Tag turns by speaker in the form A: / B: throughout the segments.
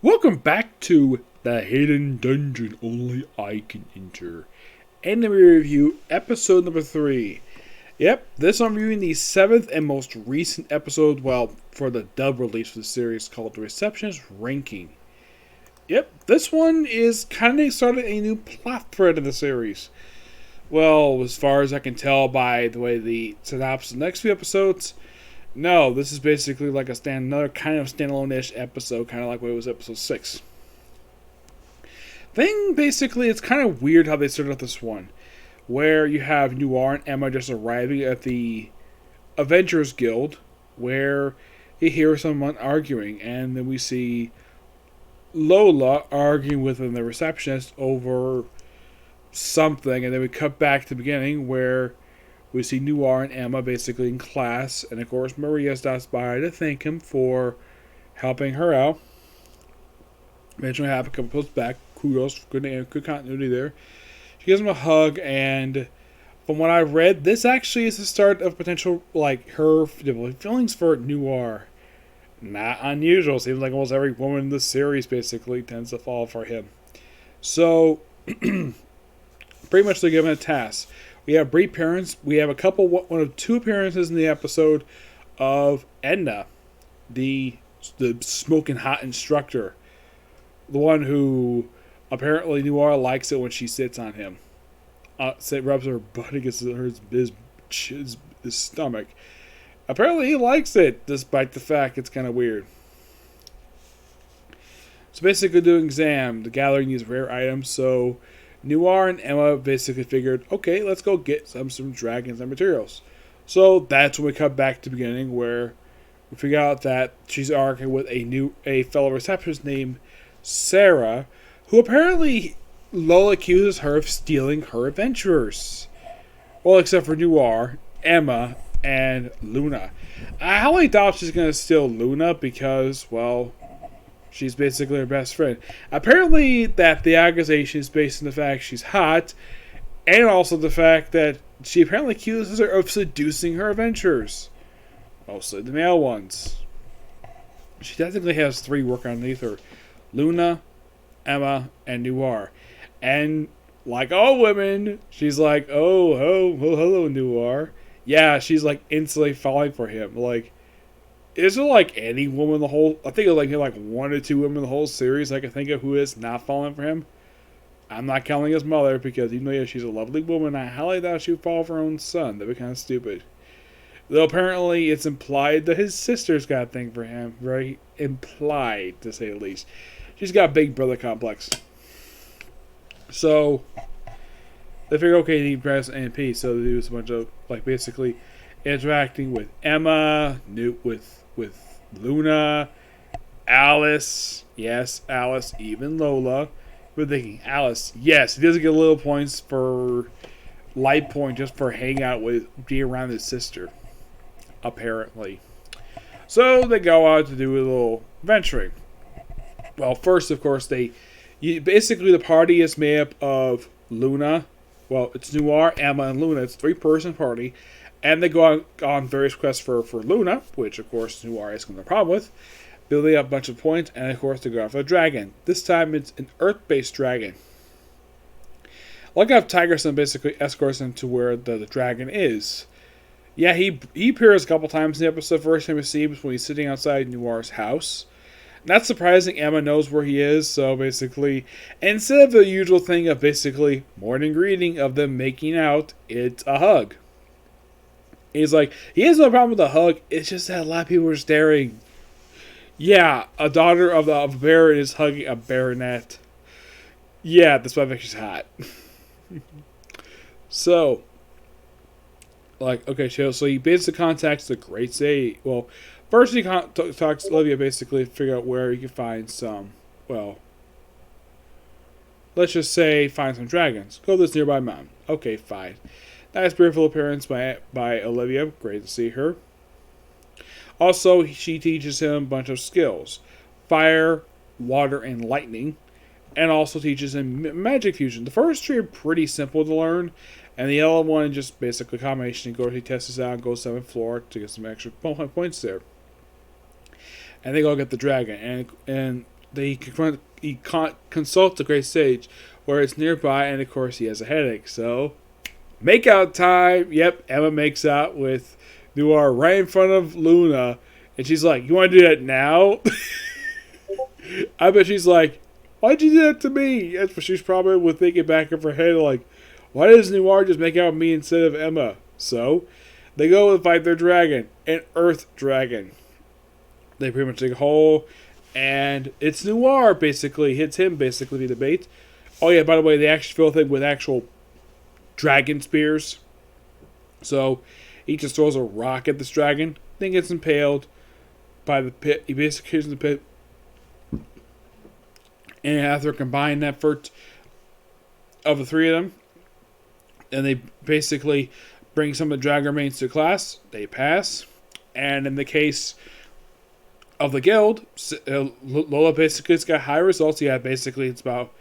A: Welcome back to the Hidden Dungeon Only I Can Enter. Anime Review, episode number 3. Yep, this I'm reviewing the 7th and most recent episode, for the dub release for the series called The Receptionist Ranking. Yep, this one is kind of started a new plot thread in the series. Well, as far as I can tell by the way the synopsis of the next few episodes, no, this is basically like another kind of standalone-ish episode, kind of like what it was episode 6. Basically, it's kind of weird how they started off this one, where you have Noir and Emma just arriving at the Avengers Guild, where you hear someone arguing, and then we see Lola arguing with the receptionist over something, and then we cut back to the beginning, where we see Noir and Emma basically in class, and of course Maria stops by to thank him for helping her out. Eventually have a couple posts back. Kudos, good continuity there. She gives him a hug, and from what I've read, this actually is the start of potential, her feelings for Noir. Not unusual. Seems like almost every woman in this series basically tends to fall for him. So, pretty much they're given a task. We have brief appearance. We have one of two appearances in the episode of Edna, the smoking hot instructor, the one who apparently Noir likes it when she sits on him, rubs her butt against his stomach. Apparently he likes it, despite the fact it's kind of weird. So basically, doing exam, the gathering these rare items. So Noir and Emma basically figured, okay, let's go get some dragons and materials. So that's when we cut back to the beginning, where we figure out that she's arguing with a fellow receptionist named Sarah, who apparently Lola accuses her of stealing her adventurers. Well, except for Noir, Emma, and Luna. I highly doubt she's going to steal Luna because, well, she's basically her best friend. Apparently, that the accusation is based on the fact she's hot, and also the fact that she apparently accuses her of seducing her adventurers. Mostly the male ones. She technically has 3 working underneath her. Luna, Emma, and Noir. And like all women, she's like, oh, hello, Noir. Yeah, she's like instantly falling for him. Like, is there like any woman in the whole... I think it's like 1 or 2 women in the whole series I can think of who is not falling for him. I'm not counting his mother, because even though she's a lovely woman, I highly doubt she would fall for her own son. That'd be kind of stupid. Though apparently it's implied that his sister's got a thing for him. Very implied, to say the least. She's got a big brother complex. So they figure, okay, they need press and peace, so they do a bunch of, basically interacting with Emma, with Luna, Alice, yes, Alice, even Lola. We're thinking, Alice, yes, he doesn't get little points for light point just for hanging out with, being around his sister, apparently. So they go out to do a little venturing. Well, first, of course, basically the party is made up of Luna. Well, it's Noir, Emma, and Luna. It's a 3-person party. And they go on various quests for Luna, which, of course, Noir is going to have a problem with. Building up a bunch of points, and, of course, they go after a dragon. This time, it's an Earth-based dragon. Like how Tigerson basically escorts him to where the dragon is. Yeah, he appears a couple times in the episode. First time we see him is when he's sitting outside Noir's house. Not surprising, Emma knows where he is, so basically, instead of the usual thing of basically morning greeting of them making out, it's a hug. He's like, he has no problem with the hug, it's just that a lot of people are staring. Yeah, a daughter of a baron is hugging a baronet. Yeah, that's why I think she's hot. So, okay, so he basically contacts the Great Sage. Well, first he talks to Olivia basically to figure out where he can find some, let's just say find some dragons. Go to this nearby mountain. Okay, fine. Nice beautiful appearance by Olivia. Great to see her. Also, she teaches him a bunch of skills. Fire, water, and lightning. And also teaches him magic fusion. The first 3 are pretty simple to learn. And the other one just basically a combination. He tests this out and goes to the 7th floor to get some extra points there. And they go get the dragon. And consults the great sage where it's nearby, and of course he has a headache. So make out time. Yep, Emma makes out with Noir right in front of Luna, and she's like, "You want to do that now?" I bet she's like, "Why'd you do that to me?" That's what she's probably thinking back of her head, like, "Why does Noir just make out with me instead of Emma?" So they go and fight their dragon, an Earth dragon. They pretty much dig a hole, and it's Noir basically hits him basically the bait. Oh yeah, by the way, they actually fill the thing with actual dragon spears. So he just throws a rock at this dragon, then gets impaled by the pit. He basically hits the pit. And after a combined effort of the three of them, and they basically bring some of the dragon remains to class, they pass. And in the case of the guild, Lola basically's got high results. Yeah, basically it's about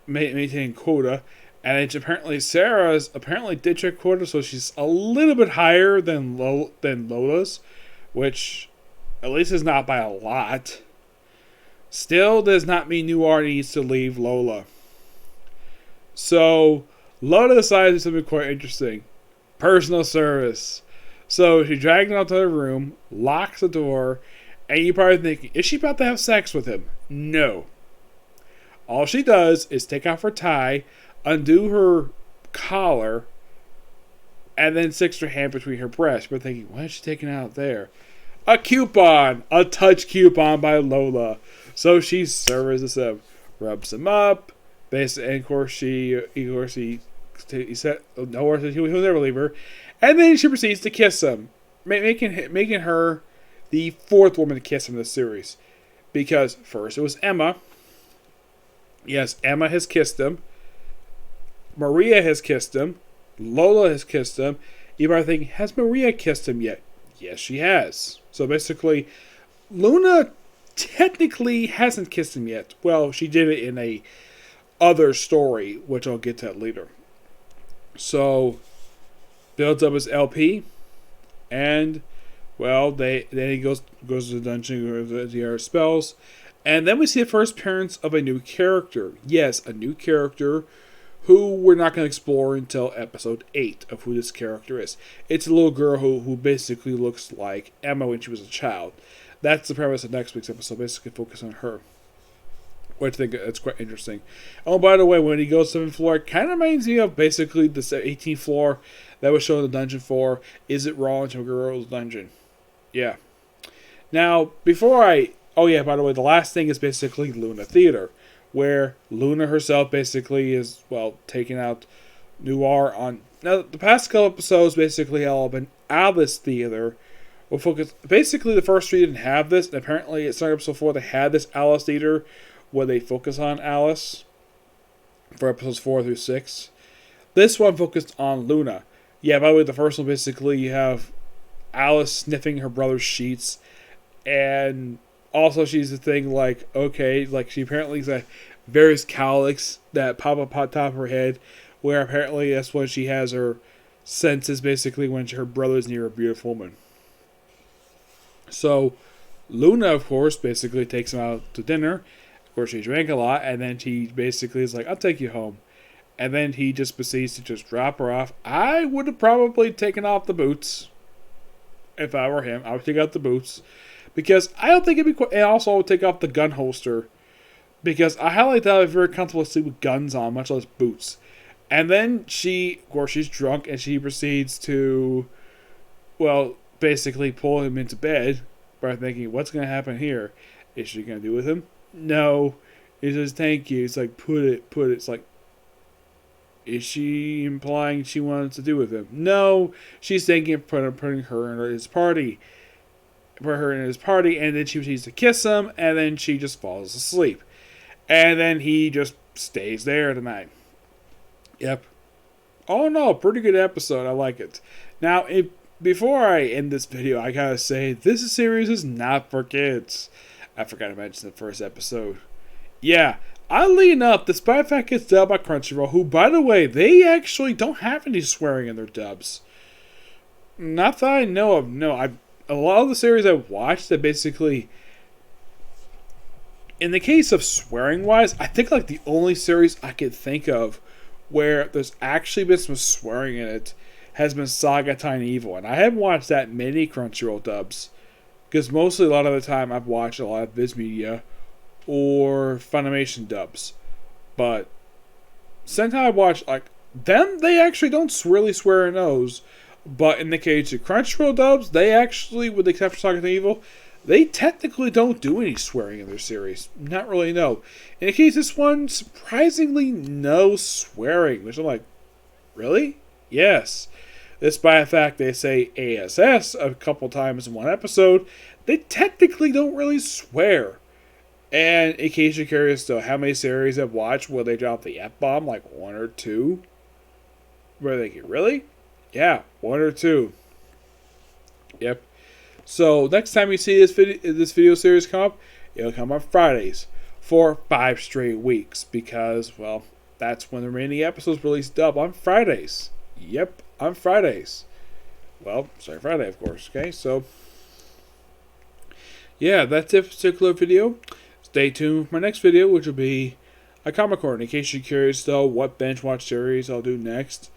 A: maintaining quota. And it's apparently Sarah's did check quota, so she's a little bit higher than Lola's, which at least is not by a lot. Still does not mean Noir needs to leave Lola. So Lola decides to do something quite interesting. Personal service. So she drags him out to the room, locks the door, and you're probably thinking, is she about to have sex with him? No. All she does is take off her tie, undo her collar, and then sticks her hand between her breasts. We're thinking, why is she taking it out there? A coupon! A touch coupon by Lola. So she services him, rubs him up, and of course he said, no, he'll never leave her. And then she proceeds to kiss him, making her the fourth woman to kiss him in the series. Because first it was Emma. Yes, Emma has kissed him. Maria has kissed him. Lola has kissed him. You might think, has Maria kissed him yet? Yes, she has. So basically, Luna technically hasn't kissed him yet. Well, she did it in a other story, which I'll get to that later. So builds up his LP, and well, then he goes to the dungeon, goes to spells, and then we see the first appearance of a new character. Yes, a new character who we're not going to explore until episode 8 of who this character is. It's a little girl who basically looks like Emma when she was a child. That's the premise of next week's episode, basically focus on her. Which I think that's quite interesting. Oh, by the way, when he goes to the 7th floor, it kind of reminds me of basically the 18th floor that was shown in the dungeon for Is It Wrong to a Girl's Dungeon? Yeah. Now, oh yeah, by the way, the last thing is basically Luna Theater, where Luna herself basically is, well, taking out Noir on... Now, the past couple episodes basically all been Alice Theater. We'll focus... Basically, the first three didn't have this, and apparently it started episode 4, they had this Alice Theater, where they focus on Alice for episodes 4 through 6. This one focused on Luna. Yeah, by the way, the first one basically you have Alice sniffing her brother's sheets, and also she's the thing like, okay, like she apparently has various cowlicks that pop up on top of her head, where apparently that's when she has her senses basically when her brother's near a beautiful woman. So Luna, of course, basically takes him out to dinner. Of course, she drank a lot, and then she basically is like, I'll take you home. And then he just proceeds to just drop her off. I would have probably taken off the boots. If I were him, I would take out the boots. Because I don't think it'd be and also I would take off the gun holster. Because I highly doubt I'm very comfortable to sleep with guns on, much less boots. And then of course, she's drunk, and she proceeds to, well, basically pull him into bed. By thinking, what's going to happen here? Is she going to do with him? No. He says, thank you. It's like, put it. It's like, is she implying she wanted to do with him? No. She's thinking of putting her in his party. Put her in his party, and then she proceeds to kiss him, and then she just falls asleep. And then he just stays there tonight. Yep. Oh no, pretty good episode. I like it. Now, before I end this video, I gotta say, this series is not for kids. I forgot to mention the first episode. Yeah, oddly enough, despite the fact it's dubbed by Crunchyroll, who, by the way, they actually don't have any swearing in their dubs. Not that I know of. No, a lot of the series I've watched that basically In the case of swearing wise, I think like the only series I could think of where there's actually been some swearing in it has been Saga Tiny Evil, and I haven't watched that many Crunchyroll dubs because mostly a lot of the time I've watched a lot of Viz Media or Funimation dubs. But sometimes I watch like them, they actually don't really swear in those. But in the case of Crunchyroll dubs, they actually, with the exception of Saga Tiny Evil, they technically don't do any swearing in their series. Not really, no. In the case of this one, surprisingly, no swearing. Which I'm like, really? Yes. Despite the fact they say ASS a couple times in one episode, they technically don't really swear. And in case you're curious, though, how many series I've watched where they drop the F-bomb, like one or two? Where they get, really? Yeah, one or two. Yep. So next time you see this video series come up, it'll come on Fridays for 5 straight weeks because, well, that's when the remaining episodes release dub on Fridays. Yep, on Fridays. Well, sorry, Friday, of course. Okay, so yeah, that's it for this particular video. Stay tuned for my next video, which will be a comic corner. In case you're curious, though, what bench watch series I'll do next.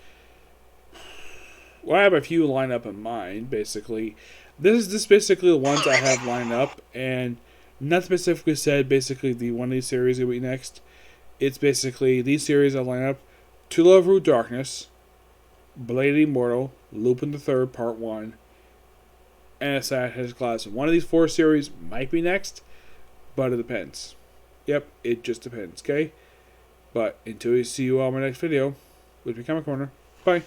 A: Well, I have a few lined up in mind, basically. This is basically the ones I have lined up, and not specifically said basically the one of these series will be next. It's basically these series I line up: To Love Root Darkness, Blade Immortal, Lupin the Third Part 1, and Assassin's Class. One of these 4 series might be next, but it depends. Yep, it just depends, okay? But until we see you all in my next video, with me Comic Corner, bye.